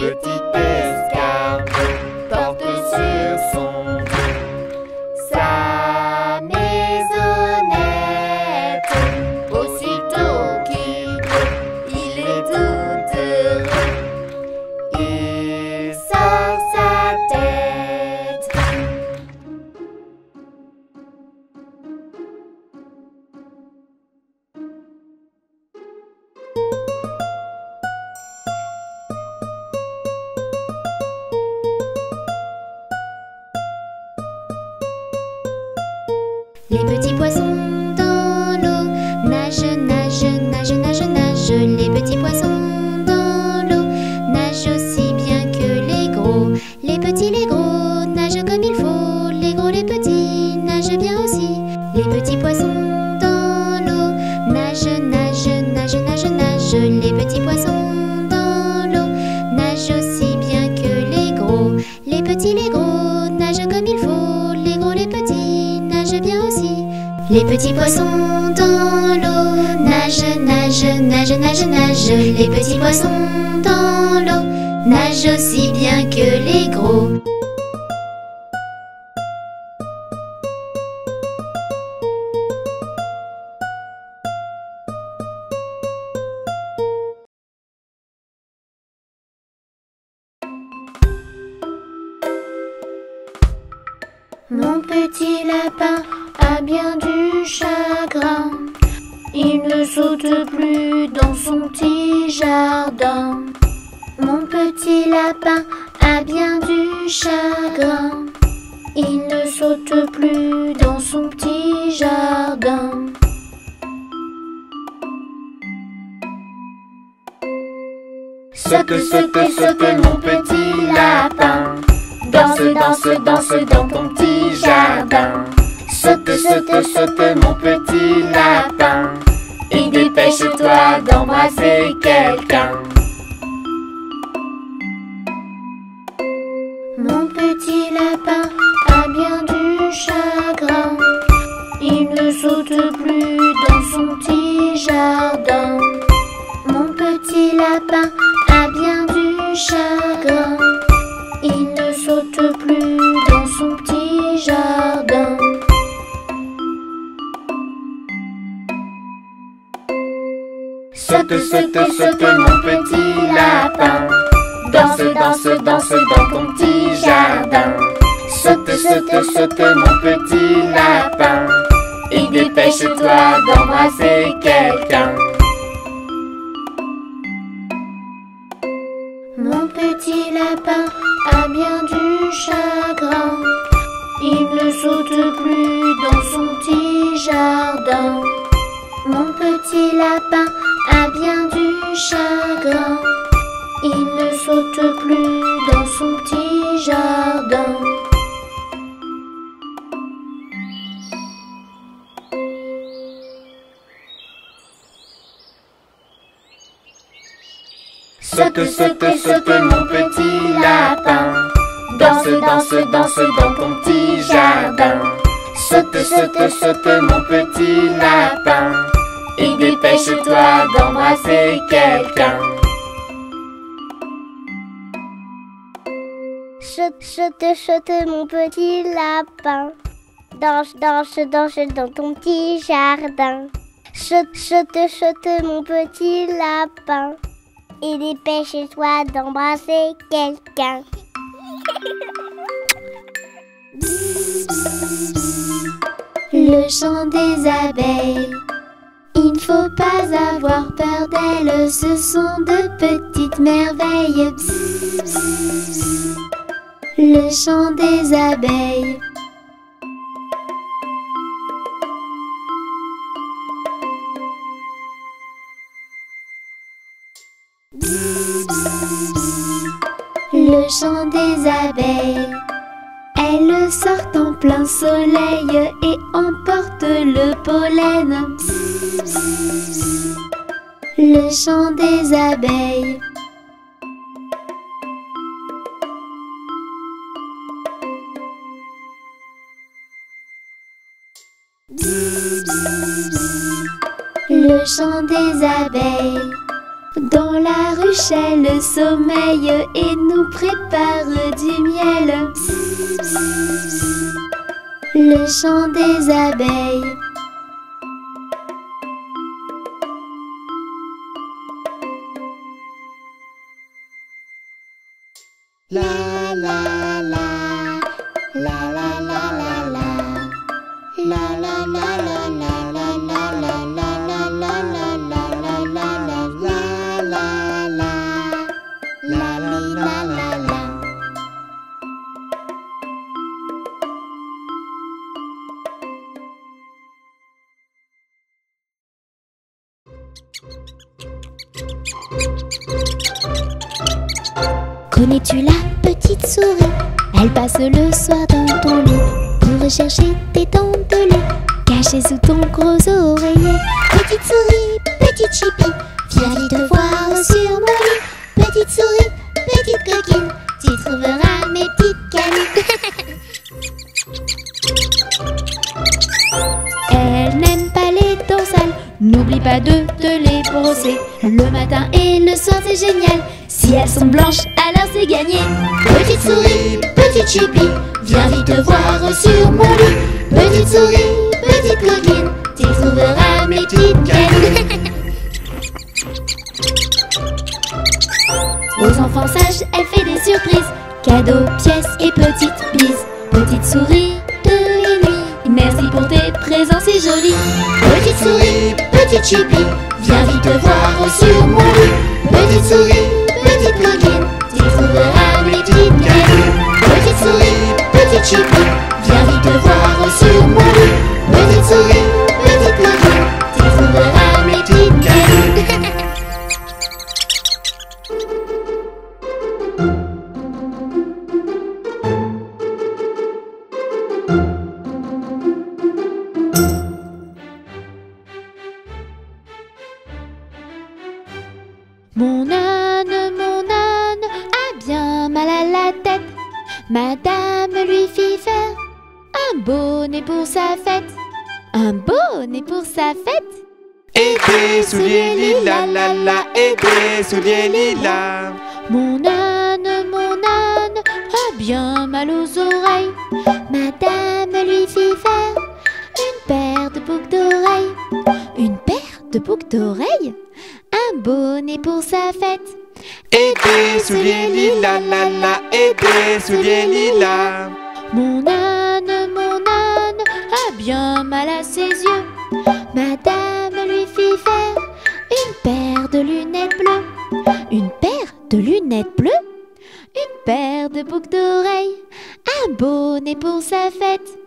petite escargot porte sur son dos sa maisonnette. Aussitôt qu'il pleut, il est tout heureux. Il sort sa tête. Les petits poissons dans l'eau nagent, nagent, nagent, nagent, nagent. Les petits poissons dans l'eau nagent aussi bien que les gros. Les petits, les gros nagent comme il faut. Les gros, les petits nagent bien aussi. Les petits poissons dans l'eau nagent, nagent, nagent, nagent, nagent. Les petits poissons dans l'eau nagent aussi bien que les gros. Les petits, les gros nagent comme il faut. Les gros, les petits nagent bien aussi. Les petits poissons dans l'eau nagent, nagent, nagent, nagent, nagent. Les petits poissons dans l'eau nagent aussi bien que les gros. Mon petit lapin a bien du chagrin. Il ne saute plus dans son petit jardin. Mon petit lapin a bien du chagrin. Il ne saute plus dans son petit jardin. Saute, saute, saute mon petit lapin. Danse, danse, danse dans ton petit jardin. Saute, saute, saute mon petit lapin. Et dépêche-toi d'embrasser quelqu'un. Mon petit lapin a bien du chagrin. Il ne saute plus dans son petit jardin. Mon petit lapin a bien du chagrin. Il ne saute plus dans son petit jardin. Saute, saute, saute mon petit lapin. Danse, danse, danse dans ton petit jardin. Saute, saute, saute mon petit lapin. Et dépêche-toi d'embrasser quelqu'un. Mon petit lapin a bien du chagrin. Il ne saute plus dans son petit jardin. Mon petit lapin a bien du chagrin. Il ne saute plus dans son petit jardin. Saute, saute, saute mon petit lapin. Danse, danse, danse dans ton petit jardin. Saute, saute, saute mon petit lapin. Et dépêche-toi d'embrasser quelqu'un. Saute, saute, saute mon petit lapin. Danse, danse, danse dans ton petit jardin. Saute, saute, saute mon petit lapin. Et dépêche-toi d'embrasser quelqu'un. Le chant des abeilles. Il ne faut pas avoir peur d'elles, ce sont de petites merveilles. Bzz, bzz, bzz. Le chant des abeilles. Bzz, bzz, bzz. Le chant des abeilles. Elles sortent en plein soleil et emportent le pollen. Bzz, bzz, bzz. Le chant des abeilles. Bzz, bzz, bzz. Le chant des abeilles. Dans la ruchelle sommeille et nous prépare du miel. Psst, psst, psst. Le chant des abeilles. La la la, la la la la la, la la la la la la la la la la la la la la la la la la. Connais-tu la petite souris? Elle passe le soir dans ton lit pour rechercher tes dents de lait cachées sous ton gros oreiller. Petite souris, petite chipie, viens vite voir sur mon lit. Petite souris, petite coquine, tu trouveras mes petites canines. Elle n'aime pas les dents sales, n'oublie pas de te les brosser le matin et le soir, c'est génial. Si elles sont blanches, alors c'est gagné. Petite souris, petite chipie, viens vite voir sur mon lit. Petite souris, petite coquine, tu trouveras mes petites canines. Aux enfants sages, elle fait des surprises, cadeaux, pièces et petites bises. Petite souris de nuit, merci pour tes présents, c'est joli. Petite souris, petite chipie, viens vite voir sur mon lit. Petite souris, petite coquine, tu trouveras mes petites canines. Petite souris, petite chipie, viens vite voir sur mon lit. Petite souris, petite coquine, tu trouveras mes petites canines. Mon âne a bien mal à la tête. Madame lui fit faire un bonnet pour sa fête. Un bonnet pour sa fête. Et des souliers lilas, la la, et des souliers lilas. Mon âne a bien mal aux oreilles. Madame lui fit faire une paire de boucles d'oreilles. Une paire de boucles d'oreilles? Un bonnet pour sa fête. Et des souliers lilas, la la, et des souliers lilas. Mon âne a bien mal à ses yeux. Madame lui fit faire une paire de lunettes bleues. Une paire de lunettes bleues? Une paire de boucles d'oreilles. Un bonnet pour sa fête.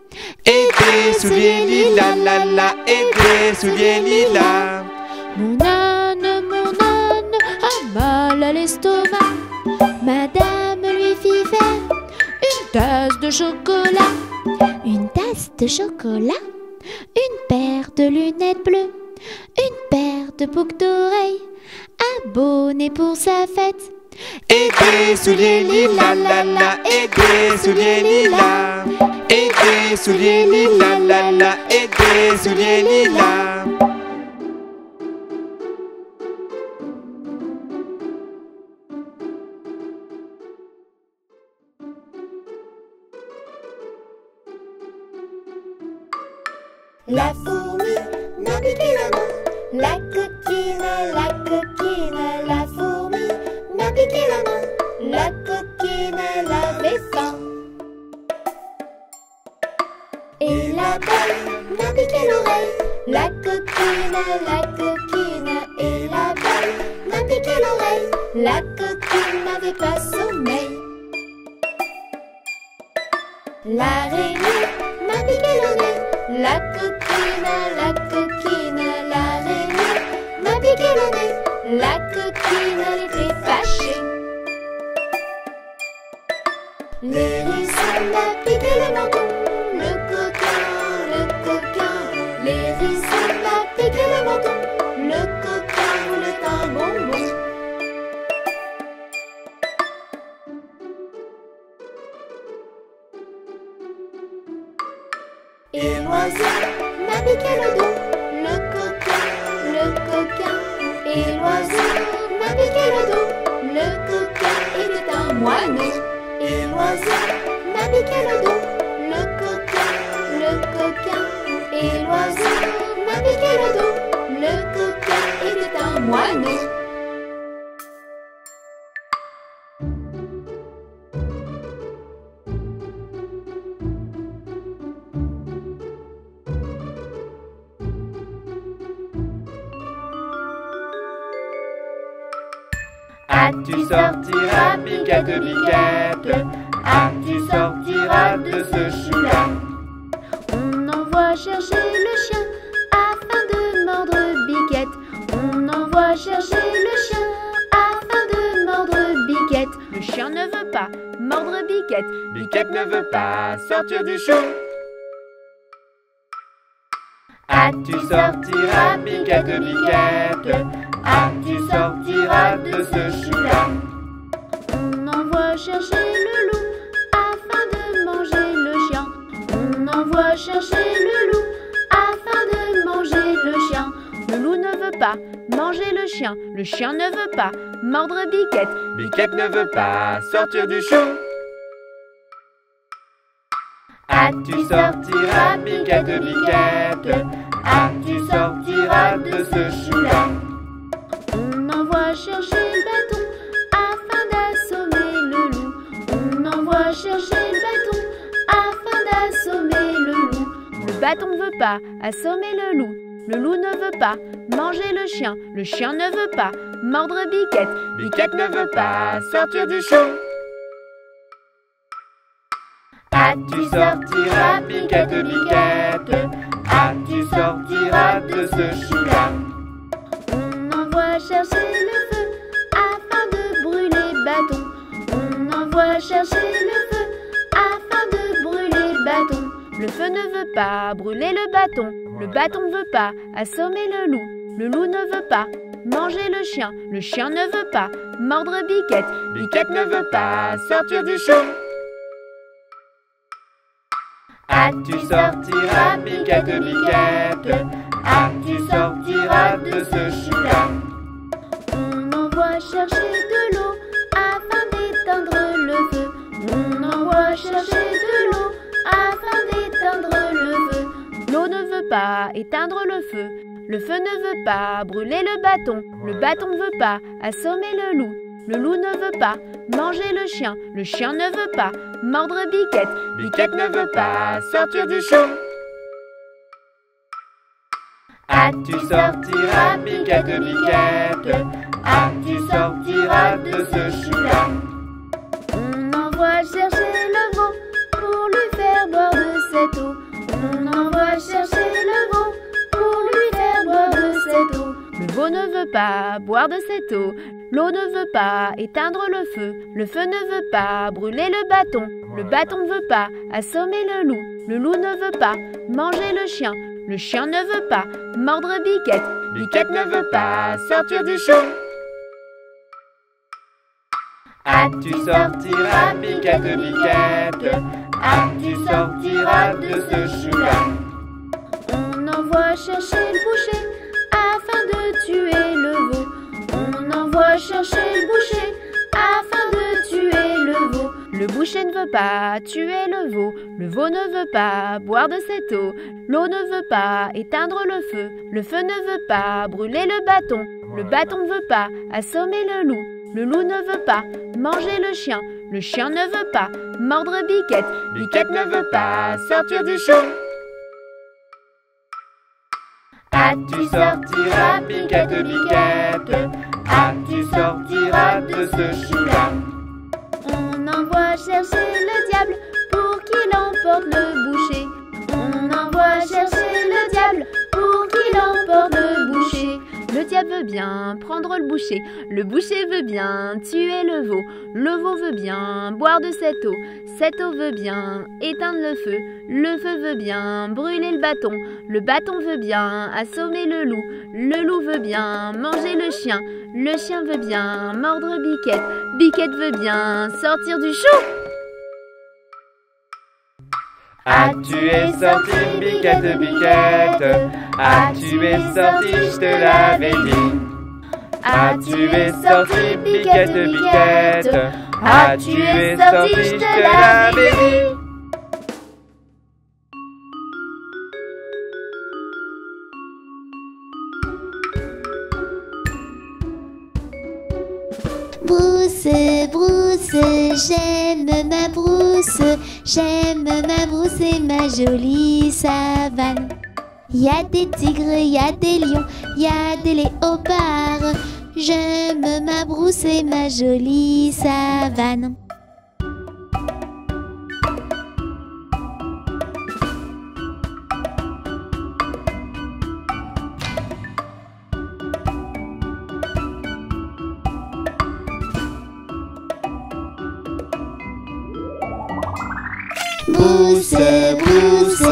Et des souliers lilas, la la, et des souliers lilas. Mon âne a mal à l'estomac. Madame lui fit faire une tasse de chocolat. Une tasse de chocolat? Une paire de lunettes bleues. Une paire de boucles d'oreilles. Un bonnet pour sa fête. Et des souliers lilas, la la, et des souliers lilas. Et des souliers lilas, la la, et des souliers lilas. La fourmi n'a piqué la main. La coquine, la fourmi n'a piqué la main. La coquine, elle avait faim. Et l'abeille n'a piqué l'oreille. La coquine, et l'abeille n'a piqué l'oreille. La coquine n'avait pas sommeil. L'araignée m'a piqué le nez. La coquine, l'araignée m'a piqué le nez. La coquine, elle était fâchée. L'hérisson m'a piqué le menton. Le coquin, l'hérisson m'a piqué le menton. Le coquin voulait un bonbon. Et l'oiseau m'a piqué le dos. Le coquin, et l'oiseau m'a piqué le piqué le dos. Le coquin et l'oiseau m'a piqué le dos. Le coquin était un moineau. Tu sortiras, Biquette, Biquette. Tu sortiras de ce chou-là. On envoie chercher le chien afin de mordre Biquette. On envoie chercher le chien afin de mordre Biquette. Le chien ne veut pas mordre Biquette. Biquette ne veut pas sortir du chou. Tu sortiras, Biquette, Biquette. Tu sortiras de ce chou-là. On envoie chercher le loup afin de manger le chien. On envoie chercher le loup afin de manger le chien. Le loup ne veut pas manger le chien ne veut pas mordre Biquette. Biquette ne veut pas sortir du chou. Tu sortiras, Biquette, Biquette. Tu sortiras de ce chou-là. On envoie chercher le bâton afin d'assommer le loup. On envoie chercher le bâton afin d'assommer le loup. Le bâton ne veut pas assommer le loup. Le loup ne veut pas manger le chien ne veut pas mordre Biquette. Biquette ne veut pas sortir du chou. Tu sortiras, Biquette, Biquette. Tu sortiras de ce chou-là. On envoie chercher le feu afin de brûler le bâton. On envoie chercher le feu afin de brûler le bâton. Le feu ne veut pas brûler le bâton ne veut pas assommer le loup ne veut pas manger le chien ne veut pas mordre Biquette. Biquette ne veut pas sortir du chou. Tu sortiras, Biquette, Biquette. Tu sortiras de ce chou-là. On envoie chercher de l'eau afin d'éteindre le feu. On envoie chercher de l'eau afin d'éteindre le feu. L'eau ne veut pas éteindre le feu ne veut pas brûler le bâton ne veut pas assommer le loup ne veut pas manger le chien ne veut pas mordre Biquette. Biquette ne veut pas sortir du chou. Tu sortiras, Biquette, Biquette. Tu sortiras de ce chou-là. On envoie chercher le veau pour lui faire boire de cette eau. On envoie chercher le veau pour lui faire boire de cette eau. Le veau ne veut pas boire de cette eau. L'eau ne veut pas éteindre le feu ne veut pas brûler le bâton ne veut pas assommer le loup ne veut pas manger le chien ne veut pas mordre Biquette. Biquette ne veut pas sortir du chou. Tu sortiras, Biquette, Biquette. Tu sortiras de ce chou-là. On envoie chercher le boucher afin de tuer le veau. On envoie chercher le boucher afin de tuer le veau. Le boucher ne veut pas tuer le veau ne veut pas boire de cette eau. L'eau ne veut pas éteindre le feu ne veut pas brûler le bâton ne veut pas assommer le loup ne veut pas manger le chien ne veut pas mordre Biquette. Biquette ne veut pas sortir du chou. Tu sortiras, Biquette, Biquette. Tu sortiras de ce chou-là. On envoie chercher le diable pour qu'il emporte le boucher. On envoie chercher le diable pour qu'il emporte le boucher. Le diable veut bien prendre le boucher veut bien tuer le veau veut bien boire de cette eau veut bien éteindre le feu veut bien brûler le bâton veut bien assommer le loup veut bien manger le chien veut bien mordre Biquette veut bien sortir du chou. Tu es sorti, Biquette, Biquette. Tu es sorti, je te l'avais dit. Tu es sorti, Biquette, Biquette. Tu es sorti, je te l'avais dit. Brousse, brousse, j'aime ma brousse. J'aime ma brousse et ma jolie savane. Y a des tigres, y a des lions, y a des léopards. J'aime ma brousse et ma jolie savane. Brousse, brousse,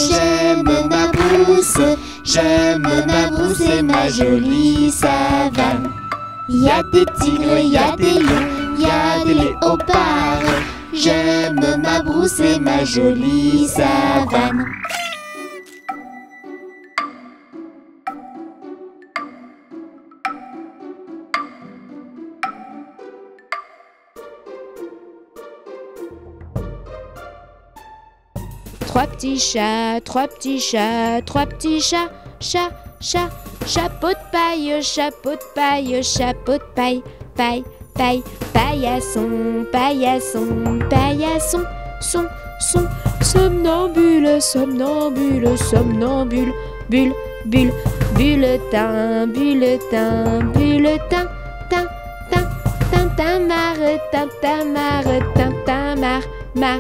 j'aime ma brousse. J'aime ma brousse et ma jolie savane. Y a des tigres, y a des lions, y a des léopards. J'aime ma brousse et ma jolie savane. Trois petits chats, trois petits chats, trois petits chats, chat, chat, chapeau de paille, chapeau de paille, chapeau de paille, paille, paille, paillasson, paillasson, paillasson, son, son, somnambule, somnambule, somnambule, bulle, bulle, bulletin, bulletin, bulletin, tin, tin, tintamarre, tintamarre, tintamarre, ma,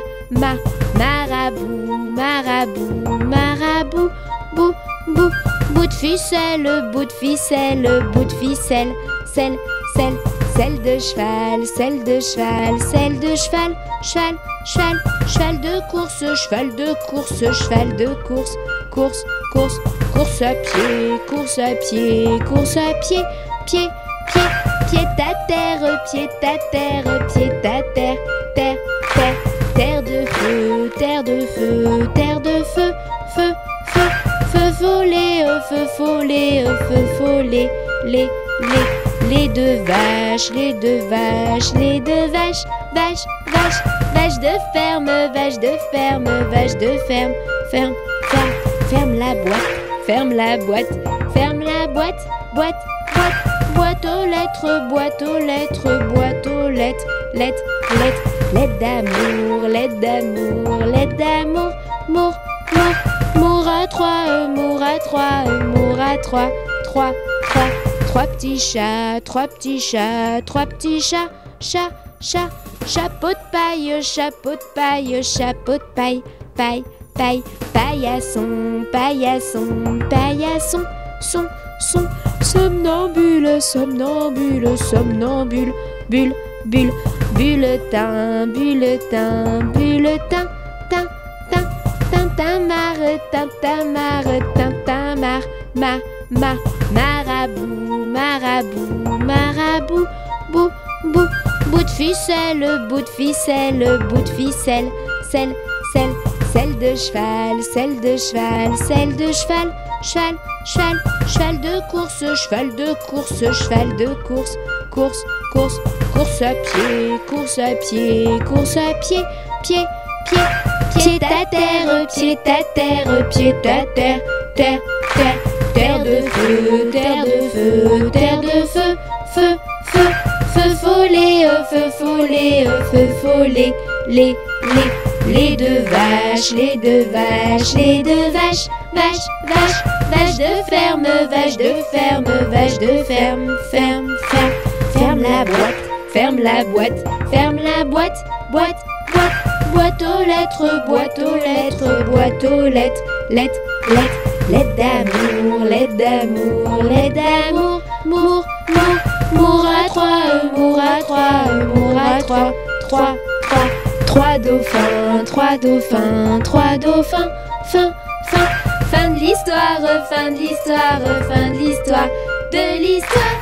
marabout, marabout, marabout, bou, bou, bout de ficelle, bout de ficelle, bout de ficelle, selle, selle, selle de cheval, selle de cheval, selle de cheval, cheval, cheval, cheval de course, cheval de course, cheval de course, course, course, course à pied, course à pied, course à pied, pied, pied, pied à terre, pied à terre, pied à terre, terre, terre. Terre de feu, terre de feu, terre de feu, feu, feu, feu follet, feu follet, feu follet, les deux vaches, les deux vaches, les deux vaches, vache, vache, vache de ferme, vache de ferme, vache de ferme, ferme, ferme, ferme la boîte, ferme la boîte, ferme la boîte, boîte, boîte, boîte aux lettres, boîte aux lettres, boîte aux lettres, lettres, lettres. Lettre d'amour, lettre d'amour, lettre d'amour, mour, mour, mour à trois, mour à trois, mour à trois, trois, trois, trois petits chats, trois petits chats, trois petits chats, chat, chat, chapeau de paille, chapeau de paille, chapeau de paille, paille, paille, paillasson, paillasson, paillasson, son, son, somnambule, somnambule, somnambule, bulle, bulle. Bulletin, bulletin, bulletin, tin, tin, tintamarre, tintamarre, tintamarre, marabout, marabout, marabout, bou, bou, bout de ficelle, bout de ficelle, bout de ficelle, selle, selle, selle de cheval, selle de cheval, selle de cheval, cheval, cheval, cheval de course, cheval de course, cheval de course, course, course, course à pied, course à pied, course à pied, pied, pied, pied à terre, pied à terre, pied à terre, terre, terre, terre de feu, terre de feu, terre de feu, feu, feu, feu follet, feu follet, feu follet, les deux vaches, les deux vaches, les deux vaches, vache, vache, vache de ferme, vache de ferme, vache de ferme, ferme, ferme, ferme la boîte, ferme la boîte, ferme la boîte, boîte, boîte, boîte aux lettres, boîte aux lettres, boîte aux lettres, lettres, lettres, lettres d'amour, lettres d'amour, lettres d'amour, mour, mour, mour à trois, mour à trois, mour à trois, trois, trois, trois dauphins, trois dauphins, trois dauphins, fin, fin, fin de l'histoire, fin de l'histoire, fin de l'histoire, de l'histoire.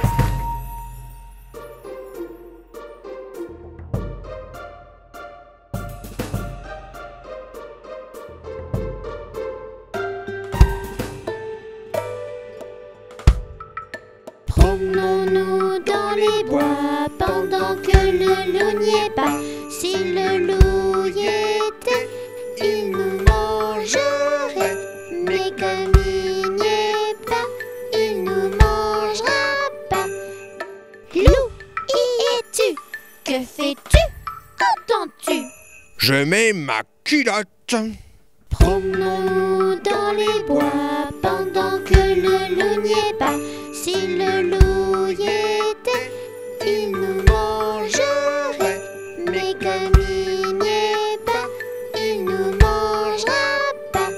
Promenons-nous dans les bois pendant que le loup n'y est pas. Si le loup y était, il nous mangerait. Mais comme il n'y est pas, il nous mangera pas. Loup, y es-tu? Je mets ma culotte. Promenons-nous dans les bois pendant que le loup n'y est pas. Si le loup y était, il nous mangerait. Mais comme il n'y est pas, il nous mangera pas.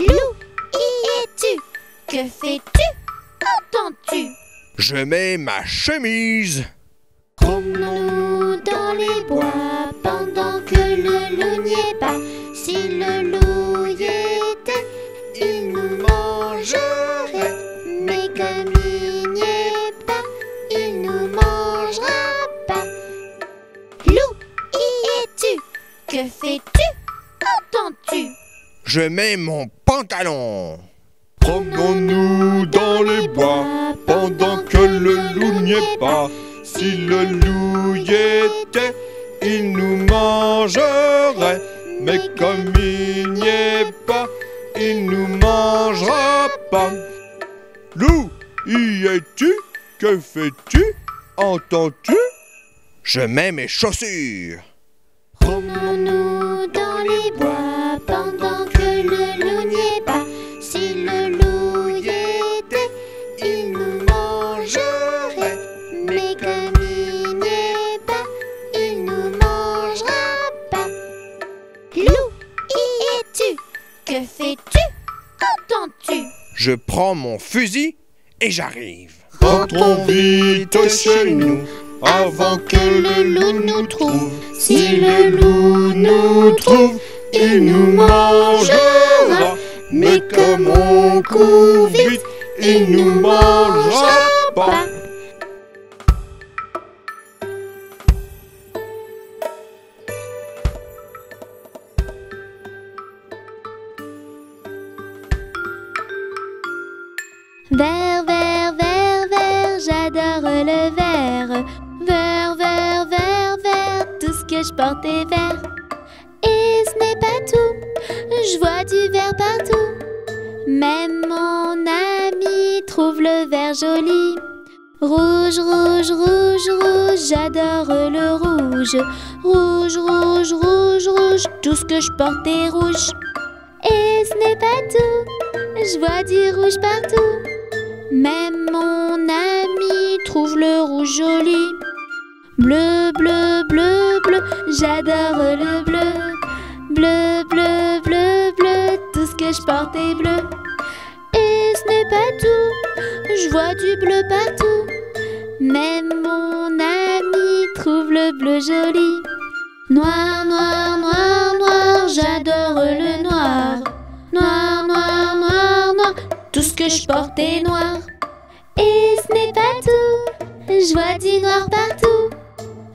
Loup, y es-tu? Que fais-tu? Qu'entends-tu? Je mets ma chemise. Promenons-nous dans les bois pendant que le loup n'y est pas. Si le loup y était, il nous mangerait. Mais comme il n'y est pas, il nous mangera pas. Loup, y es-tu? Que fais-tu? Qu'entends-tu? Je mets mon pantalon. Promenons-nous dans les bois pendant que le loup n'y est pas. Si le loup y était, il nous mangerait. Mais comme il n'y est pas, il nous mangera pas. Loup, y es-tu? Que fais-tu? Entends-tu? Je mets mes chaussures. Promenons-nous dans les bois pendant que le loup n'y est pas. Si le loup y était, il nous mangerait. Mais comme il n'y est pas, il nous mangera pas. Loup, y es-tu? Que fais-tu? Qu'entends-tu? Je prends mon fusil et j'arrive. Rentrons vite chez nous avant que le loup nous trouve. Si le loup nous trouve, il nous mangera. Mais comme on court vite, il nous mangera pas. Vert, vert, vert, vert, j'adore le vert. Vert, vert, vert, vert, tout ce que je porte est vert. Et ce n'est pas tout, je vois du vert partout. Même mon ami trouve le vert joli. Rouge, rouge, rouge, rouge, j'adore le rouge. Rouge, rouge, rouge, rouge, tout ce que je porte est rouge. Et ce n'est pas tout, je vois du rouge partout. Même mon ami trouve le rouge joli. Bleu, bleu, bleu, bleu, j'adore le bleu. Bleu, bleu, bleu, bleu, tout ce que je porte est bleu. Et ce n'est pas tout, je vois du bleu partout. Même mon ami trouve le bleu joli. Noir, noir, noir, noir, j'adore le noir. Noir, noir, noir, noir, tout ce que je porte est noir. Et ce n'est pas tout, je vois du noir partout.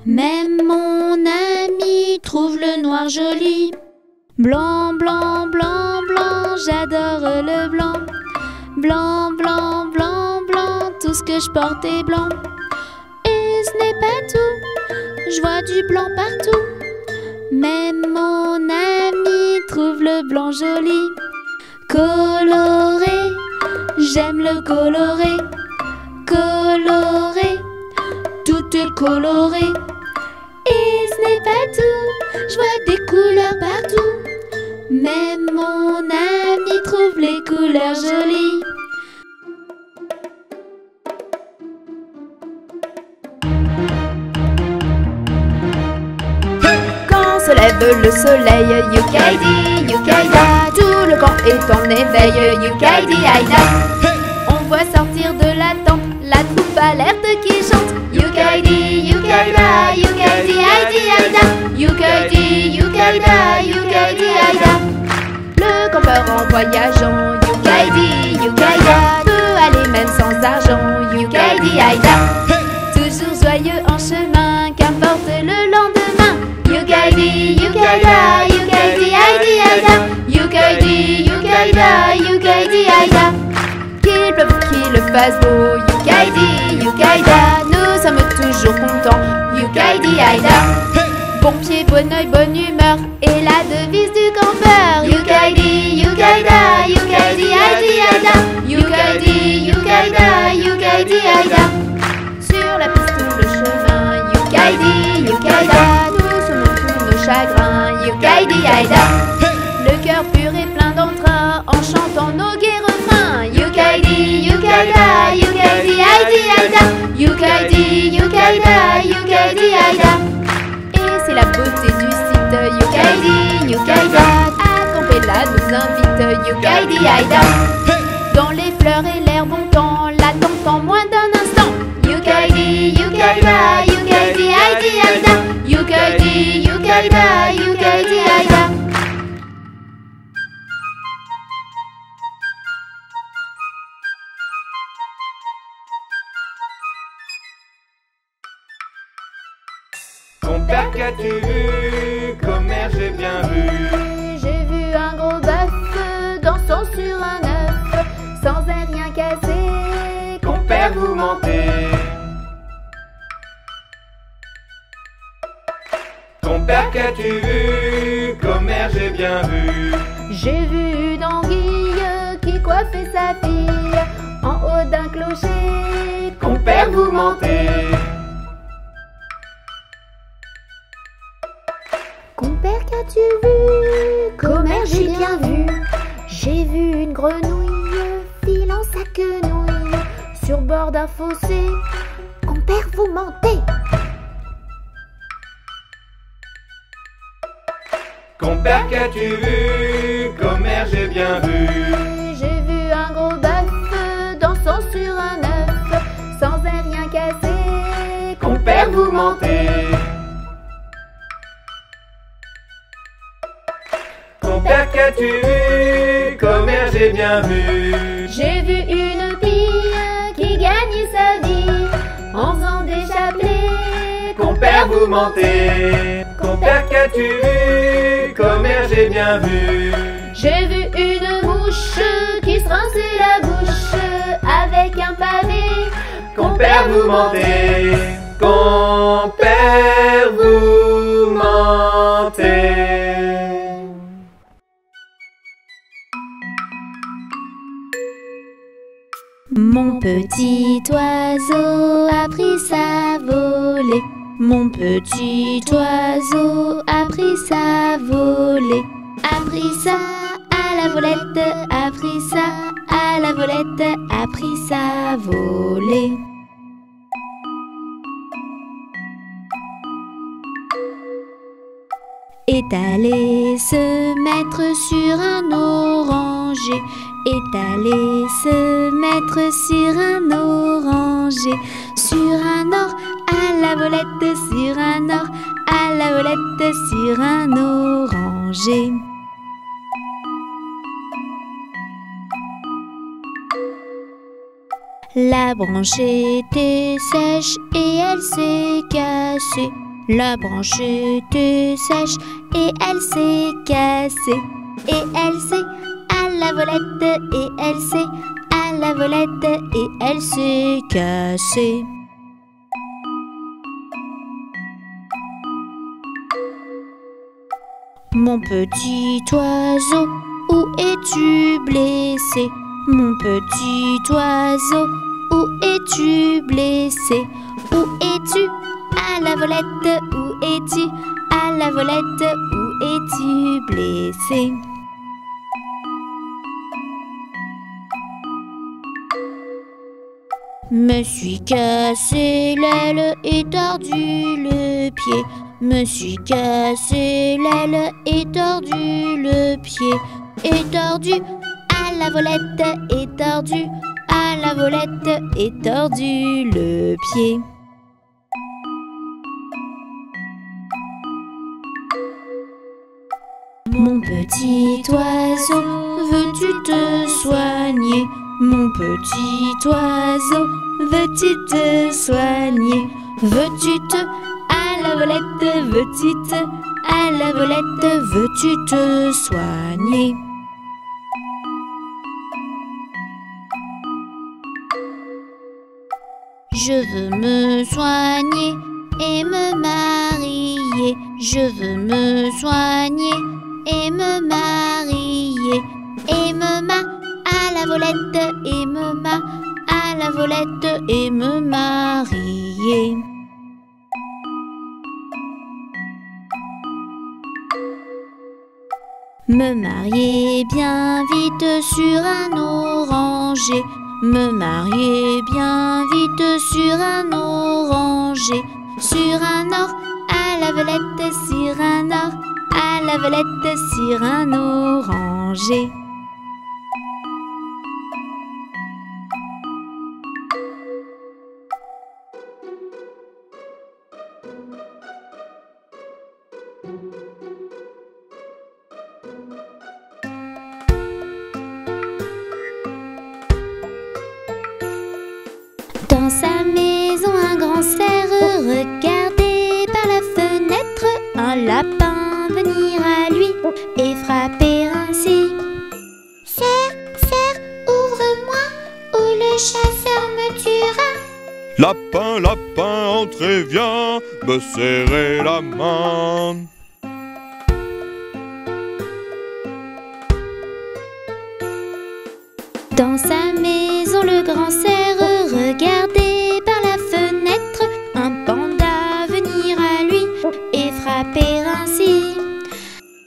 Même mon ami trouve le noir joli. Blanc, blanc, blanc, blanc, j'adore le blanc. Blanc, blanc, blanc, blanc, tout ce que je porte est blanc. Et ce n'est pas tout, je vois du blanc partout. Même mon ami trouve le blanc joli. Coloré, j'aime le coloré. Coloré, tout est coloré. Et ce n'est pas tout, je vois des couleurs partout. Même mon ami trouve les couleurs jolies. Quand se lève le soleil, yukaidi, yukaida, tout le camp est en éveil, yukaidi, aïda. On voit sortir de la tente la troupe alerte qui chante, yukaidi, yukaida, yukaidi, aïdi, aïda. Yukaidi, yukaida, yukaidi, aïda. Le campeur en voyageant, yukaidi, yukaida, peut aller même sans argent, yukaidi, aïda. Toujours joyeux en chemin, qu'importe le lendemain, yukaidi, yukaida, yukaidi, aïdi, aïda. Yukaidi, yukaida, yukaidi, aïda. Qu'il pleuve, qu'il fasse beau, yukaidi, yukaida, nous sommes toujours contents, yukaidi, aïda. Bon pied, bon oeil, bonne humeur, et la devise du campeur, yukaidi, yukaida, yukaidi, aïdi, aïda. Yukaidi, yukaida, yukaidi, aïda. Sur la piste ou le chemin, yukaidi, yukaida, nous sommes tous nos chagrins, yukaïda. Le cœur pur et plein d'entrain en chantant nos gais refrains. Yukaïdi, yukaïda, yukaïdi, aïdi, aïda. Yukaïdi, yukaïda, yukaïdi, aïda. Et c'est la beauté du site Yukaïdi, yukaïda. À camper là nous invite Yukaïdi, aïda. Dans les fleurs et l'air bon temps, l'attente en moins d'un instant. Yukaïdi, yukaïda, yukaïdi, aïdi, aïda. Yukaïdi, yukaïda, yukaïdi, aïda. Ton père qu'as-tu vu? Commère j'ai bien vu. J'ai vu un gros bœuf dansant sur un œuf, sans air rien cassé. Compère vous mentez. Ton père qu'as-tu vu? Commère j'ai bien vu. J'ai vu une anguille qui coiffait sa fille en haut d'un clocher. Compère vous mentez. Compère, qu'as-tu vu? Commère, j'ai bien vu. J'ai vu une grenouille filant sa quenouille sur bord d'un fossé. Compère, vous mentez. Compère qu'as-tu vu? Commère j'ai bien vu. J'ai vu un gros bœuf dansant sur un œuf sans air rien cassé. Compère vous mentez. Compère qu'as-tu vu? Commère j'ai bien vu. J'ai vu une pie qui gagnait sa vie en faisant des chapelets. Compère vous mentez. Compère qu'as-tu vu? Commère j'ai bien vu. J'ai vu une mouche qui se rinçait la bouche avec un pavé. Compère vous mentez. Compère vous mentez. Mon petit oiseau a pris sa volée. Mon petit oiseau a pris sa volée. A pris ça à la volette, a pris ça à la volette, a pris sa volée. Est allé se mettre sur un oranger. Est allé se mettre sur un oranger. Sur un or à la volette, sur un or à la volette, sur un oranger. La branche était sèche et elle s'est cassée. La branche était sèche et elle s'est cassée. Et elle s'est à la volette, et elle s'est à la volette, et elle s'est cassée. Mon petit oiseau, où es-tu blessé? Mon petit oiseau, où es-tu blessé? Où es-tu? À la volette, où es-tu? À la volette, où es-tu blessé? Me suis cassé l'aile et tordu le pied. Me suis cassé l'aile et tordu le pied. Et tordu à la volette, et tordu à la volette, et tordu le pied. Mon petit oiseau, veux-tu te soigner? Mon petit oiseau, veux-tu te soigner? Veux-tu te à la volette, veux-tu te à la volette, veux-tu te soigner? Je veux me soigner et me marier. Je veux me soigner et me marier. Et me à la volette, et me à la volette, et me marier. Me marier bien vite sur un oranger. Me marier bien vite sur un oranger. Sur un or, à la velette, sur un or, à la velette, sur un oranger. Dans sa maison, un grand cerf regardait par la fenêtre un lapin venir à lui et frapper ainsi. Cerf, cerf, ouvre-moi, ou le chasseur me tuera. Lapin, lapin, entrez, viens me serrer la main. Dans sa maison, le grand cerf regardait par la fenêtre un panda venir à lui et frapper ainsi.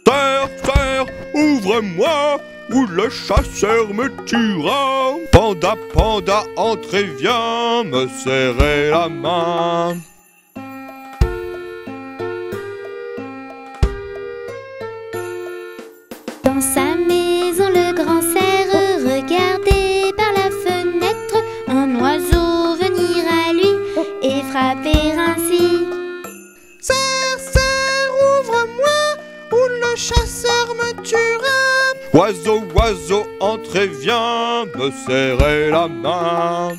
Cerf, cerf, ouvre-moi, ou le chasseur me tuera. Panda, panda, entrez, viens me serrer la main. Dans sa maison, le grand cerf regardait par la fenêtre un oiseau venir à lui et frapper ainsi. Cerf, cerf, ouvre-moi, ou le chasseur me tuera. Oiseau, oiseau, entrez, viens me serrer la main.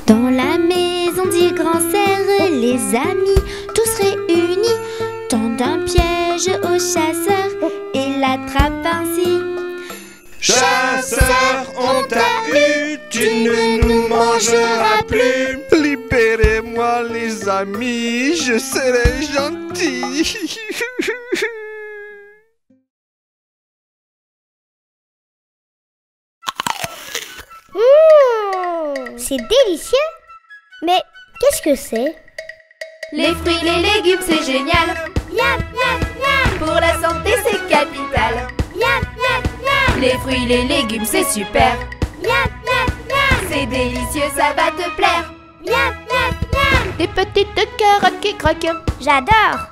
Dans la maison du grand cerf, les amis, tous réunis, tendent un piège au chasseur et l'attrapent ainsi. Chasseur, on t'a eu, tu ne nous mangeras plus. Libérez-moi les amis, je serai gentil. C'est délicieux. Mais qu'est-ce que c'est? Les fruits, les légumes, c'est génial. Miam, miam, miam. Pour la santé, c'est capital. Miam, miam, miam. Les fruits, les légumes, c'est super. Miam, miam, miam. C'est délicieux, ça va te plaire. Miam, miam, miam. Des petites carottes qui croquent. J'adore.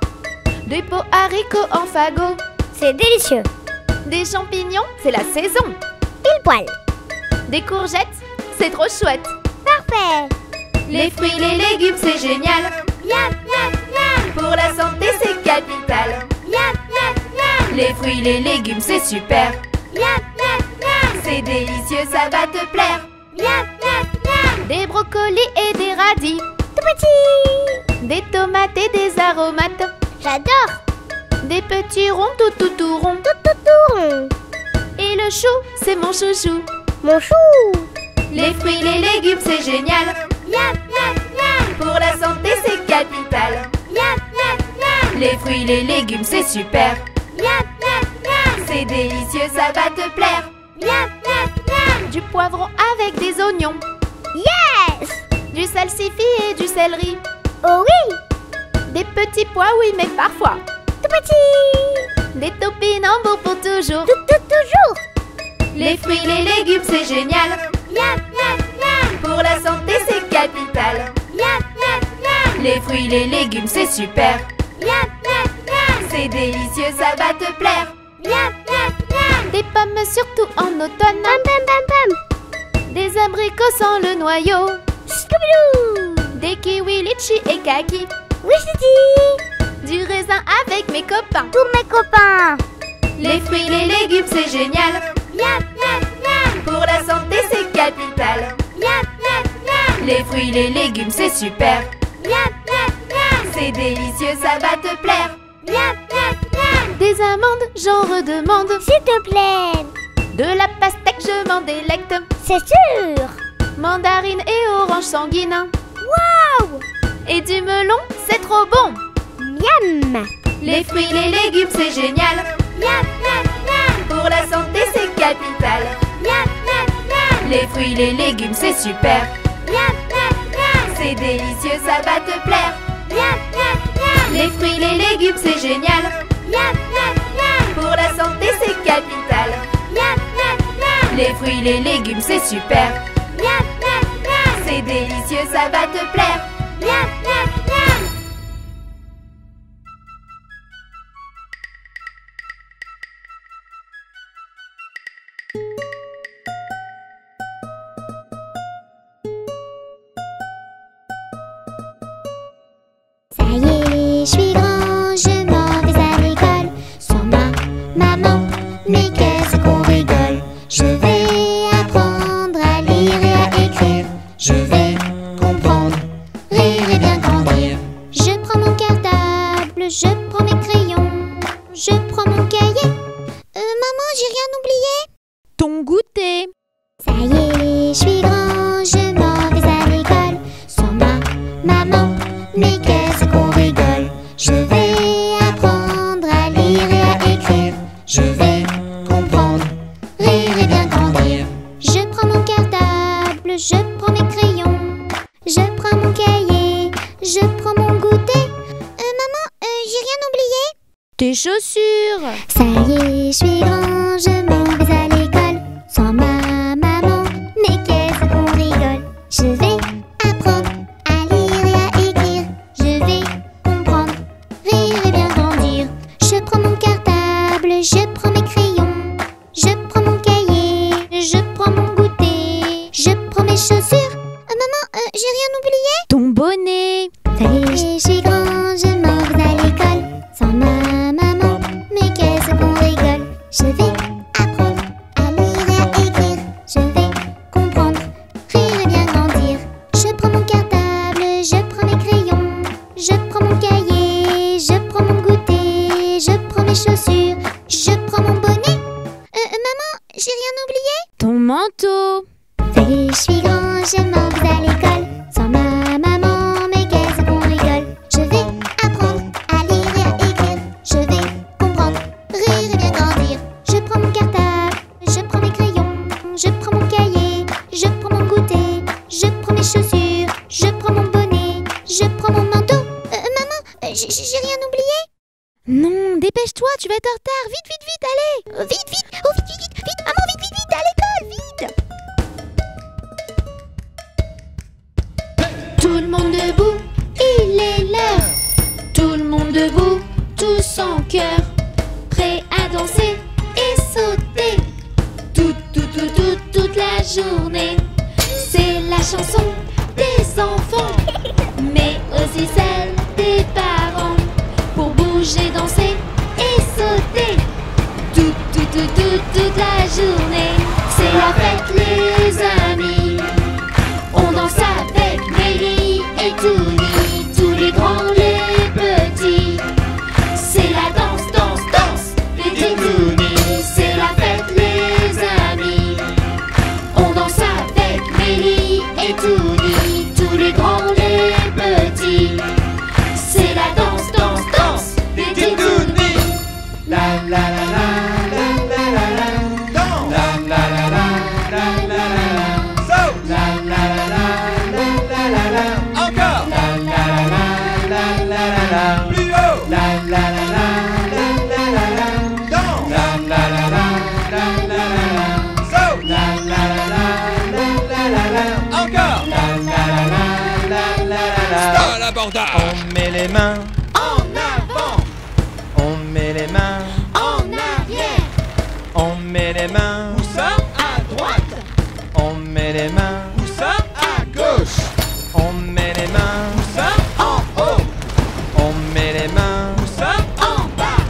Des pots haricots en fagot. C'est délicieux. Des champignons, c'est la saison. Pile poil. Des courgettes, c'est trop chouette. Parfait. Les fruits, les légumes, c'est génial. Miam, miam, miam. Pour la santé, c'est capital. Miam, miam, miam. Les fruits, les légumes, c'est super. Miam, miam, miam. C'est délicieux, ça va te plaire. Miam, miam, miam. Des brocolis et des radis. Tout petit. Des tomates et des aromates. J'adore. Des petits ronds tout ronds. Tout rond. Et le chou, c'est mon chouchou. Mon chou. Les fruits, les légumes, c'est génial. Miam, miam, miam. Pour la santé, c'est capital. Miam, miam, miam. Les fruits, les légumes, c'est super. Miam, miam, miam. C'est délicieux, ça va te plaire. Miam, miam, miam. Du poivron avec des oignons. Yes. Du salsifis et du céleri. Oh oui. Des petits pois, oui, mais parfois. Tout petit. Des topinambours pour toujours. Toujours. Les fruits, les légumes, c'est génial. Miam, miam, miam. Pour la santé, c'est capital. Miam, miam, miam. Les fruits, les légumes, c'est super. Miam, miam, miam. C'est délicieux, ça va te plaire. Miam, miam, miam. Des pommes surtout en automne. Pam, pam, pam, pam. Des abricots sans le noyau. Scooby-Doo. Des kiwis, litchis et kaki. Oui, je dis. Du raisin avec mes copains. Tous mes copains. Les fruits, les légumes, c'est génial. Miam, miam, miam. Pour la santé, c'est capital. Miam, miam, miam. Les fruits, les légumes, c'est super. Miam, miam, miam. C'est délicieux, ça va te plaire. Miam, miam, miam. Des amandes, j'en redemande. S'il te plaît. De la pastèque, je m'en délecte. C'est sûr. Mandarine et orange sanguine. Waouh. Et du melon, c'est trop bon. Miam. Les fruits, les légumes, c'est génial. Miam, miam, miam. Pour la santé, c'est capital. Miam, miam, miam. Les fruits, les légumes, c'est super. Miam, miam, miam. C'est délicieux, ça va te plaire. Miam, miam, miam. Les fruits, les légumes, c'est génial. Miam, miam, miam. Pour la santé, c'est capital. Miam, miam, miam. Les fruits, les légumes, c'est super. Miam, miam, miam. C'est délicieux, ça va te plaire. Miam, miam, miam. Ça y est, je suis grand, je m'en vais à l'école. Sans ma maman, mais qu'est-ce qu'on rigole. Je vais apprendre à lire et à écrire. Je vais comprendre, rire et bien grandir. Je prends mon cartable, je prends mes crayons, je prends mon cahier. Maman, j'ai rien oublié. Ton goûter. Ça y est, je suis grand, je m'en vais à l'école. Sans ma maman, mais qu'est-ce qu'on rigole. Je vais apprendre à lire et à écrire. Je vais comprendre, rire et bien grandir. Je prends mon cartable, je prends mes crayons, je prends mon cahier, je prends mon goûter. Maman, j'ai rien oublié. Tes chaussures. Ça y est, je suis grand, je m'en vais à l'école. Sans ma maman, mais qu'est-ce qu'on rigole. Je vais apprendre à lire et à écrire. Je vais comprendre, rire et bien grandir. Je prends mon cartable, je prends mes crayons, je prends mon cahier, je prends mon goûter, je prends mes chaussures. Maman, j'ai rien oublié. Ton bonnet. Ça y est, je suis grand, je m'en vais à l'école. Sans ma maman, mais qu'est-ce qu'on rigole. Je vais apprendre à lire et à écrire. Je vais comprendre, rire et bien grandir. Je prends mon cartable, je prends mes crayons, je prends mon cahier, je prends mon goûter, je prends mes chaussures, je prends mon bonnet. Maman, j'ai rien oublié. Ton manteau. Ça y est, je suis grand, je m'en vais à l'école. Sans ma maman, mais qu'est-ce qu'on rigole. Je vais apprendre à lire et à écrire. Je vais comprendre, rire et bien grandir. Je prends mon cartable, je prends mes crayons, je prends mon cahier, je prends mon goûter, je prends mes chaussures, je prends mon bonnet, je prends mon manteau. Maman, j'ai rien oublié. Non, dépêche-toi, tu vas être en retard. Vite, vite, vite, allez. Vite, vite, oh vite, vite, vite, vite, maman, vite, vite, vite, à l'école, vite. Tout le monde debout, il est l'heure. Tout le monde debout, tous en chœur, prêt à danser et sauter. Toute la journée. C'est la chanson des enfants, mais aussi celle des parents. Pour bouger, danser et sauter. Toute la journée. C'est la fête, les amis. On danse avec Mélie et Touni, tous les grands, les petits. C'est la danse, danse, danse, les Touni. C'est la fête, les amis. On danse avec Mélie et Touni, tous les grands, les petits. C'est la danse, danse, danse, les Touni. La la la la la la la la. Danse. La la la la la la la la. Saute. La la la la la la la. Encore. La la la la la la la. Plus haut. La la la la la la la. Danse. La la la la la la la. Saute. La la la la la la. Encore. La la la la la la. Stop l'abordage. On met les mains En avant, on met les mains, en arrière, on met les mains, où ça à droite, on met les mains, où ça à gauche, on met les mains, où ça en haut, on met les mains, où ça en bas,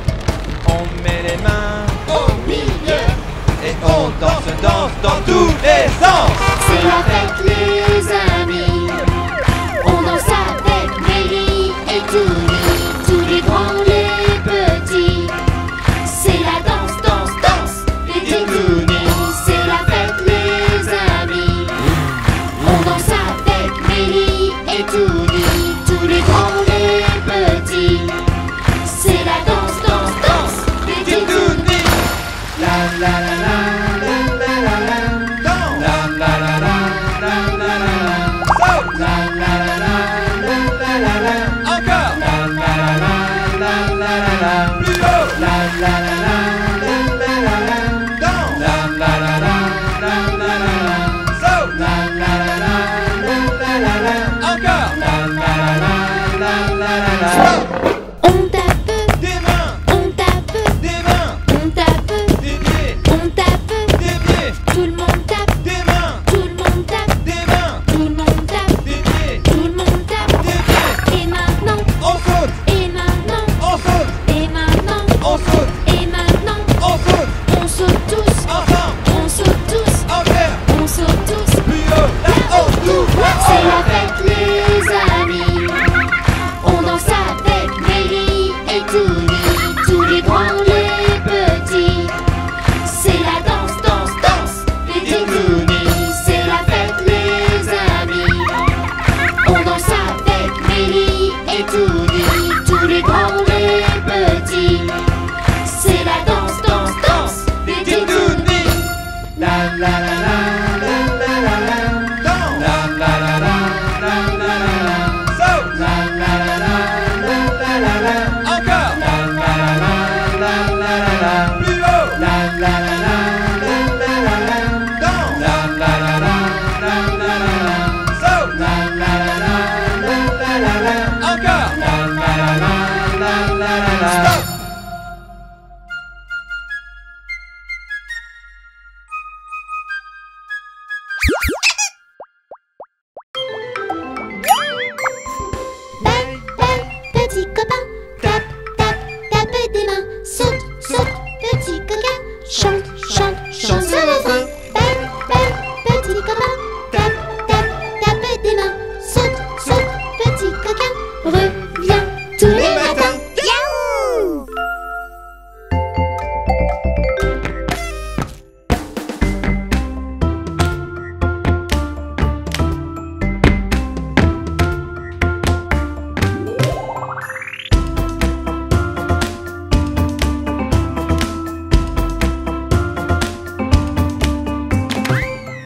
on met les mains, au milieu. et on danse, danse dans tous les sens. C'est la fête, les amis. On danse avec Mélie et Touni, tous les grands, les petits. C'est la danse, danse, danse, les Touni. la. Plus haut. La la la la la la la la. Danse. La la la la la la la la. Saute. La la la la la la la la. Encore. La la la la la la la la. Stop. On tape Des mains. On tape Des mains. On tape Des pieds. On tape Des pieds. Tout le monde tape Des mains. Tout le monde tape Des mains. Tout le monde tape Des pieds. Tout le monde tape Des pieds. Et maintenant On saute. Et maintenant On saute. Et maintenant On saute. Et maintenant On saute. On saute tous Ensemble. On saute tous En l'air. On saute tous Plus haut. Là-haut. Tout. C'est la fête les amis On danse avec Mélie et Touni Tous les grands, les petits C'est la danse, danse, danse Les Touni C'est la fête les amis On danse avec Mélie et Touni Tous les grands, les petits C'est la danse, danse, danse Les Touni La la la la la la la la. Danse. La la la la la la la la. Saute. La la la la la la la la. Encore. La la la la la la la la. Plus haut. La la la la la la la la. Danse. La la la la la la la la. Saute. La la la la la la la la. Encore. La la la la la la la la. Stop. Belle, belle, petit copain, tape, tape, tape des mains, saute, saute, petit coquin, chante, chante, chante ce refrain. Belle, belle, petit copain, tape, tape, tape des mains, saute, saute, petit coquin,